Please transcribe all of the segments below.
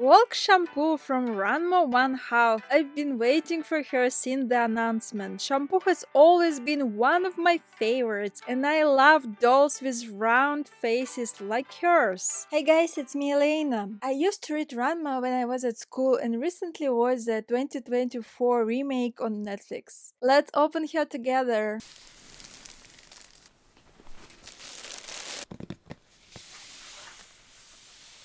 Volks shampoo from Ranma 1/2. I've been waiting for her since the announcement. Shampoo has always been one of my favorites, and I love dolls with round faces like hers. Hey guys, it's me Elena. I used to read Ranma when I was at school and recently watched the 2024 remake on Netflix. Let's open her together.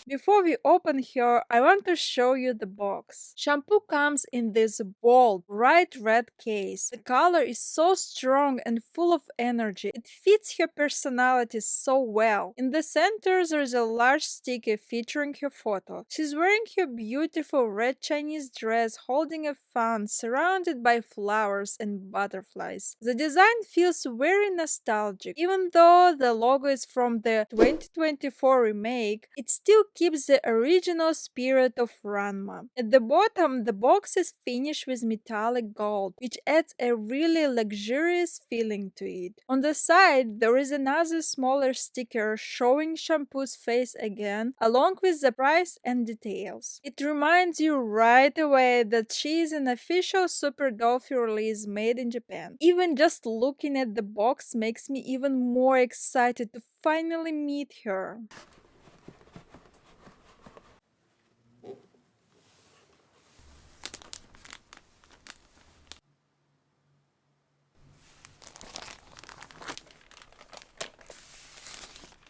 Before we open here, I want to show you the box. Shampoo comes in this bold, bright red case. The color is so strong and full of energy. It fits her personality so well. In the center, there is a large sticker featuring her photo. She's wearing her beautiful red Chinese dress, holding a fan, surrounded by flowers and butterflies. The design feels very nostalgic. Even though the logo is from the 2024 remake, it still keeps the original spirit of Ranma. At the bottom, the box is finished with metallic gold, which adds a really luxurious feeling to it. On the side, there is another smaller sticker showing Shampoo's face again, along with the price and details. It reminds you right away that she is an official superdollfie release made in Japan. Even just looking at the box makes me even more excited to finally meet her.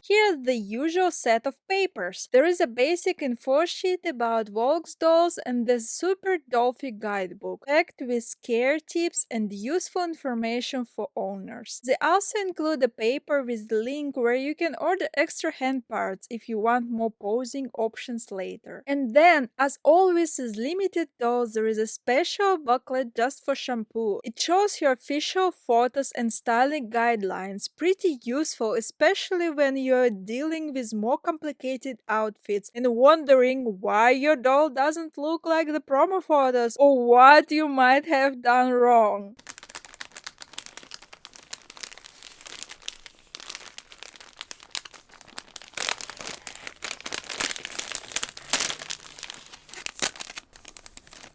Here's the usual set of papers. There is a basic info sheet about Volks dolls and the Super Dollfie guidebook, packed with care tips and useful information for owners. They also include a paper with the link where you can order extra hand parts if you want more posing options later. And then, as always with limited dolls, there is a special booklet just for Shampoo. It shows your official photos and styling guidelines, pretty useful especially when you're dealing with more complicated outfits and wondering why your doll doesn't look like the promo photos or what you might have done wrong.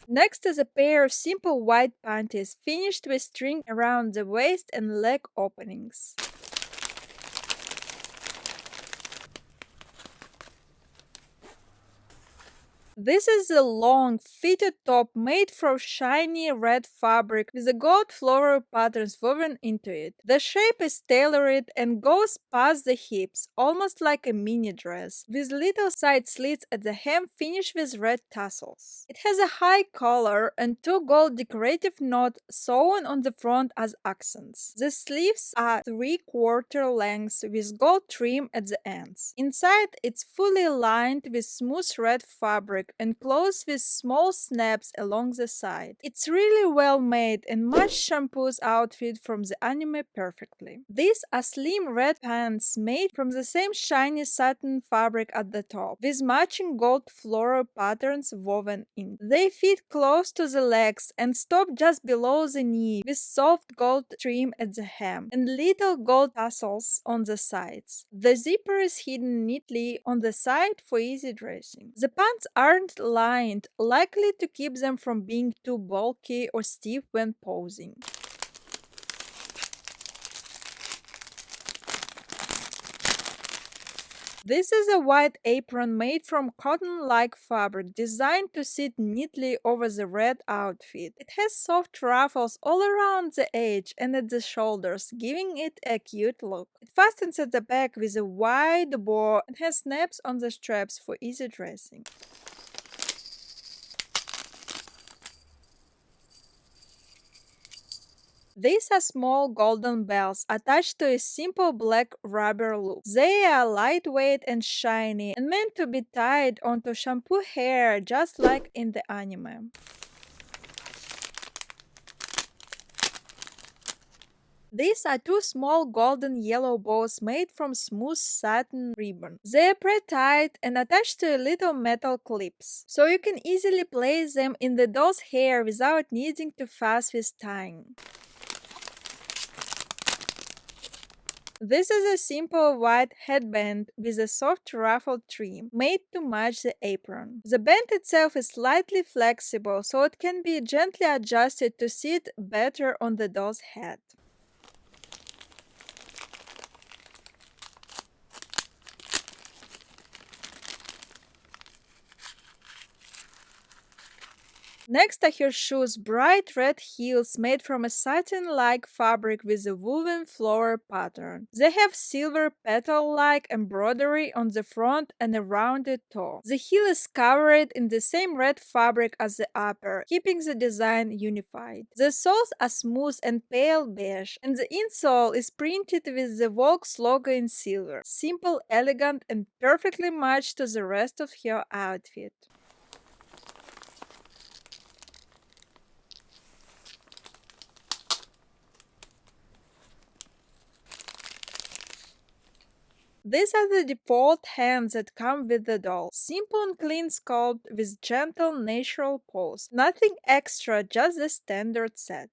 Next is a pair of simple white panties finished with string around the waist and leg openings. This is a long, fitted top made from shiny red fabric with the gold floral patterns woven into it. The shape is tailored and goes past the hips, almost like a mini dress, with little side slits at the hem finished with red tassels. It has a high collar and two gold decorative knots sewn on the front as accents. The sleeves are 3/4 length with gold trim at the ends. Inside, it's fully lined with smooth red fabric and closed with small snaps along the side. It's really well made and matches Shampoo's outfit from the anime perfectly. These are slim red pants made from the same shiny satin fabric at the top, with matching gold floral patterns woven in. They fit close to the legs and stop just below the knee, with soft gold trim at the hem and little gold tassels on the sides. The zipper is hidden neatly on the side for easy dressing. The pants aren't lined, likely to keep them from being too bulky or stiff when posing. This is a white apron made from cotton-like fabric designed to sit neatly over the red outfit. It has soft ruffles all around the edge and at the shoulders, giving it a cute look. It fastens at the back with a wide bow and has snaps on the straps for easy dressing. These are small golden bells attached to a simple black rubber loop. They are lightweight and shiny and meant to be tied onto Shampoo hair just like in the anime. These are two small golden yellow bows made from smooth satin ribbon. They are pre-tied and attached to little metal clips, so you can easily place them in the doll's hair without needing to fuss with tying. This is a simple white headband with a soft ruffled trim made to match the apron. The band itself is slightly flexible, so it can be gently adjusted to sit better on the doll's head. Next are her shoes, bright red heels made from a satin-like fabric with a woven flower pattern. They have silver petal-like embroidery on the front and a rounded toe. The heel is covered in the same red fabric as the upper, keeping the design unified. The soles are smooth and pale beige, and the insole is printed with the Volks logo in silver. Simple, elegant, and perfectly matched to the rest of her outfit. These are the default hands that come with the doll. Simple and clean sculpt with gentle natural pose. Nothing extra, just the standard set.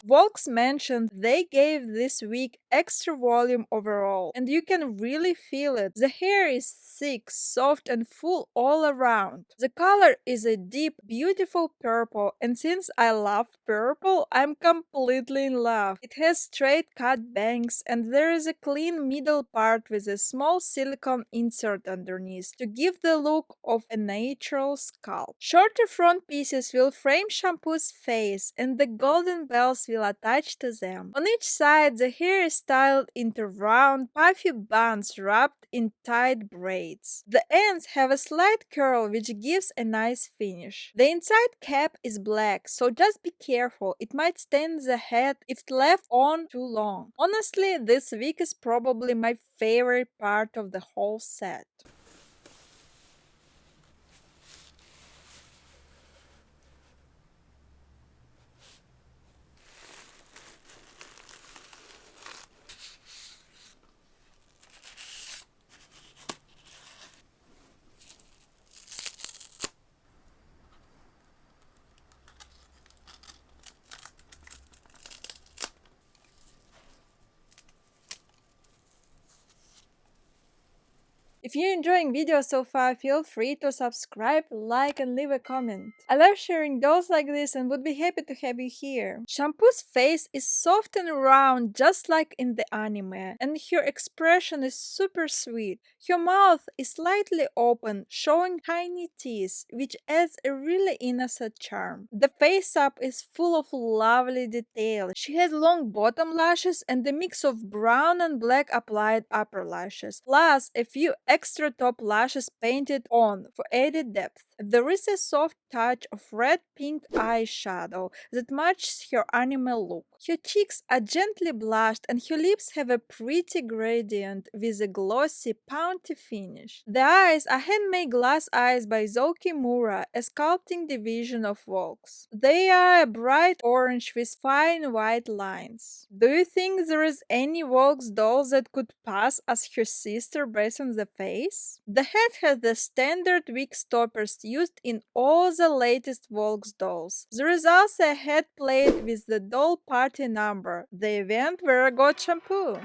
Volks mentioned they gave this wig extra volume overall, and you can really feel it. The hair is thick, soft, and full all around. The color is a deep, beautiful purple, and since I love purple, I'm completely in love. It has straight cut bangs, and there is a clean middle part with a small silicone insert underneath to give the look of a natural scalp. Shorter front pieces will frame Shampoo's face, and the golden bells will attach to them. On each side, the hair is styled into round, puffy buns wrapped in tight braids. The ends have a slight curl which gives a nice finish. The inside cap is black, so just be careful, it might stain the head if left on too long. Honestly, this wig is probably my favorite part of the whole set. If you're enjoying videos so far, feel free to subscribe, like, and leave a comment. I love sharing dolls like this and would be happy to have you here. Shampoo's face is soft and round just like in the anime, and her expression is super sweet. Her mouth is slightly open, showing tiny teeth, which adds a really innocent charm. The face-up is full of lovely detail. She has long bottom lashes and a mix of brown and black applied upper lashes, plus a few extra top lashes painted on for added depth. There is a soft touch of red pink eyeshadow that matches her anime look. Her cheeks are gently blushed and her lips have a pretty gradient with a glossy, pouty finish. The eyes are handmade glass eyes by Zoki Mura, a sculpting division of Volks. They are a bright orange with fine white lines. Do you think there is any Volks doll that could pass as her sister based on the face? The head has the standard wig stoppers used in all the latest Volks dolls. There is also a head plate with the doll party number, the event where I got shampoo.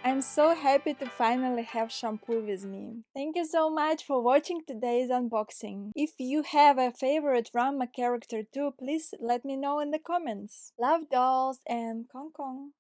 I'm so happy to finally have Shampoo with me. Thank you so much for watching today's unboxing. If you have a favorite Ranma character too, please let me know in the comments. Love dolls and Kong Kong!